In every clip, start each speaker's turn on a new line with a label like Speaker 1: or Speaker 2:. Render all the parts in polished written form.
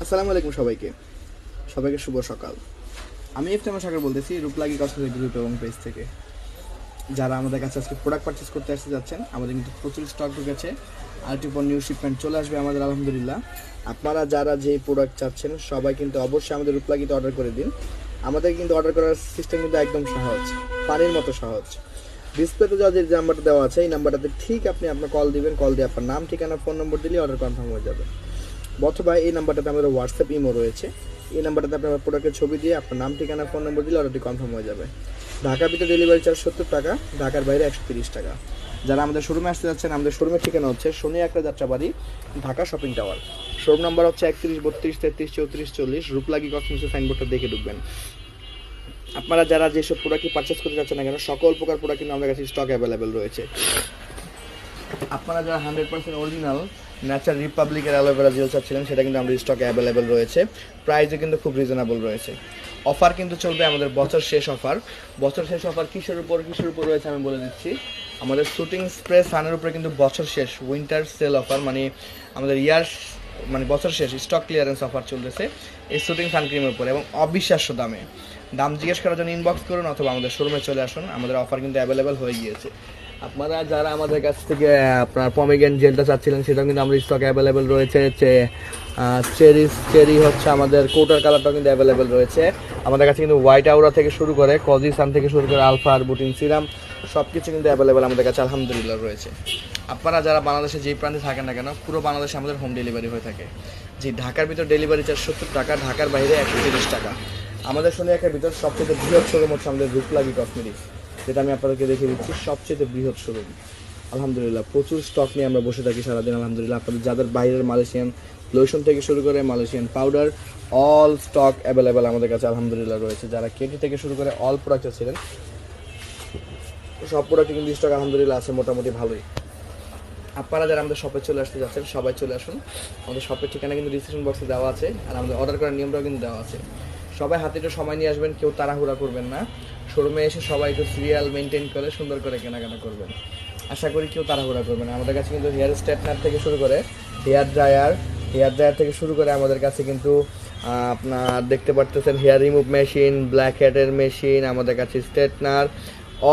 Speaker 1: আসসালামু আলাইকুম সবাইকে শুভ সকাল। আমি ইফতেখার সাগর বলতেছি রূপলাগী কসমেটিক গ্রুপ এবং পেজ থেকে। যারা আমাদের কাছে আজকে প্রোডাক্ট পারচেস করতে আসতে যাচ্ছেন, আমাদের কিন্তু প্রচুর স্টক ঢুকেছে। আরেকটি পর নিউ শিপমেন্ট চলে আসবে আমাদের আলহামদুলিল্লাহ। আপনারা যারা যেই প্রোডাক্ট চাচ্ছেন সবাই কিন্তু অবশ্যই আমাদের রূপলাগীতে অর্ডার করে দিন। আমাদের কিন্তু অর্ডার করার সিস্টেম কিন্তু একদম সহজ, পানির মতো সহজ। ডিসপ্লেতে যে নাম্বারটা দেওয়া আছে এই নাম্বারটাতে ঠিক আপনি আপনার কল দিবেন, কল দিয়ে আপনার নাম, ঠিকানা, ফোন নম্বর দিলে অর্ডার কনফার্ম হয়ে যাবে। অথবা এই নাম্বারটাতে আমাদের হোয়াটসঅ্যাপ ইমো রয়েছে, এই নাম্বারটাতে আপনার প্রোডাক্টের ছবি দিয়ে আপনার নাম, ঠিকানা, ফোন নম্বর দিলে অর্ডারটি কনফার্ম হয়ে যাবে। ঢাকার ভিতরে ডেলিভারি চার্জ 70 টাকা, ঢাকার বাইরে 130 টাকা। যারা আমাদের শোরুমে আসতে যাচ্ছেন, আমাদের শোরুমের ঠিকানা হচ্ছে শনি একটা Jatrabari, Dhaka shopping tower. Showroom number হচ্ছে 31 32 33 34 40। রূপলাগী কসমেটিক্সের সাইনবোর্ডটা দেখে ঢুকবেন। আপনারা যারা যেসব প্রোডাক্টই পারচেস করতে যাচ্ছেন না কেন, সকল প্রকার প্রোডাক্ট কিন্তু আমাদের কাছে স্টক অ্যাভেলেবেল রয়েছে। আপনারা যারা 100% অরিজিনাল ন্যাচারাল রিপাবলিকের অ্যালোভেরা জেল চাচ্ছিলেন, সেটা কিন্তু আমাদের স্টকে অ্যাভেলেবেল রয়েছে। প্রাইসও কিন্তু খুব রিজনেবল রয়েছে। অফার কিন্তু চলবে আমাদের বছর শেষ অফার। বছর শেষ অফার কিসের উপর রয়েছে আমি বলে দিচ্ছি। আমাদের শুটিং স্প্রে সানের উপরে কিন্তু বছর শেষ উইন্টার সেল অফার, মানে আমাদের বছর শেষ স্টক ক্লিয়ারেন্স অফার চলতেছে এই শুটিং সানক্রিমের উপরে, এবং অবিশ্বাস্য দাম জিজ্ঞেস করার জন্য ইনবক্স করুন অথবা আমাদের শোরুমে চলে আসুন। আমাদের অফার কিন্তু অ্যাভেলেবেল হয়ে গিয়েছে। আপনারা যারা আমাদের কাছ থেকে আপনার পমিগ্রেনেট জেলটা চাচ্ছিলেন, সেটাও কিন্তু আমাদের স্টক অ্যাভেলেবেল রয়েছে। চেরি হচ্ছে আমাদের কোটার কালারটাও কিন্তু অ্যাভেলেবেল রয়েছে আমাদের কাছে। কিন্তু হোয়াইট আউরা থেকে শুরু করে কজি সান থেকে শুরু করে আলফা আর বুটিন সিরাম সব কিছু কিন্তু অ্যাভেলেবেল আমাদের কাছে আলহামদুলিল্লাহ রয়েছে। আপনারা যারা বাংলাদেশে যেই প্রান্তে থাকেন না কেন, পুরো বাংলাদেশে আমাদের হোম ডেলিভারি হয়ে থাকে। যে ঢাকার ভিতর ডেলিভারি চার্জ 70 টাকা, ঢাকার বাইরে 130 টাকা। আমাদের শনি একের ভিতর সবচেয়ে বৃহৎ শোরুম হচ্ছে আমাদের রূপলাগী কসমেটিক্স, যেটা আমি আপনাদেরকে দেখিয়ে দিচ্ছি, সবচেয়ে বৃহৎ শোরুম। আলহামদুলিল্লাহ প্রচুর স্টক নিয়ে আমরা বসে থাকি সারাদিন আলহামদুলিল্লাহ। আপনাদের যাদের বাইরের মালয়েশিয়ান লোশন থেকে শুরু করে Malaysian powder, all stock available আমাদের কাছে আলহামদুলিল্লাহ রয়েছে। যারা কেটি থেকে শুরু করে অল প্রোডাক্ট ছিলেন, সব প্রোডাক্টে কিন্তু স্টক আলহামদুলিল্লাহ আছে মোটামুটি ভালোই। আপনারা যারা আমাদের শপে চলে আসতে যাচ্ছেন সবাই চলে আসুন। আমাদের শপের ঠিকানা কিন্তু ডিসক্রিপশন বক্সে দেওয়া আছে, আর আমাদের অর্ডার করার নিয়মটাও কিন্তু দেওয়া আছে। সবাই হাতে একটু সময় নিয়ে আসবেন, কেউ তাড়াহুড়া করবেন না। শোরুমে এসে সবাই একটু সিরিয়াল মেনটেন করে সুন্দর করে কেনাকাটা করবেন। আশা করি কেউ তাড়াহুড়া করবেন না। আমাদের কাছে কিন্তু হেয়ার স্ট্রেটনার থেকে শুরু করে হেয়ার ড্রায়ার থেকে শুরু করে আমাদের কাছে কিন্তু আপনার দেখতে পারতেছেন হেয়ার রিমুভ মেশিন, ব্ল্যাক হেডের মেশিন, আমাদের কাছে স্ট্রেটনার,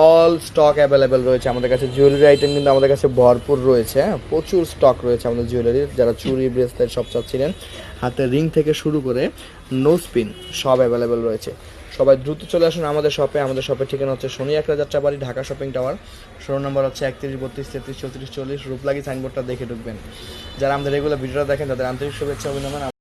Speaker 1: অল স্টক অ্যাভেলেবেল রয়েছে আমাদের কাছে। জুয়েলারি আইটেম কিন্তু আমাদের কাছে ভরপুর রয়েছে, প্রচুর স্টক রয়েছে আমাদের জুয়েলারির। যারা চুড়ি, ব্রেসলেট সব চাচ্ছিলেন, হাতের রিং থেকে শুরু করে নোজ পিন সব অ্যাভেলেবেল রয়েছে। সবাই দ্রুত চলে আসুন আমাদের শপে। আমাদের শপের ঠিকানা হচ্ছে শনি একটা Jatrabari, Dhaka shopping tower. Showroom number হচ্ছে 31 32 33 34 40। রূপলাগী সাইনবোর্ডটা দেখে ঢুকবেন। যারা আমাদের রেগুলার ভিডিওটা দেখেন তাদের আন্তরিক শুভেচ্ছা অভিনন্দন।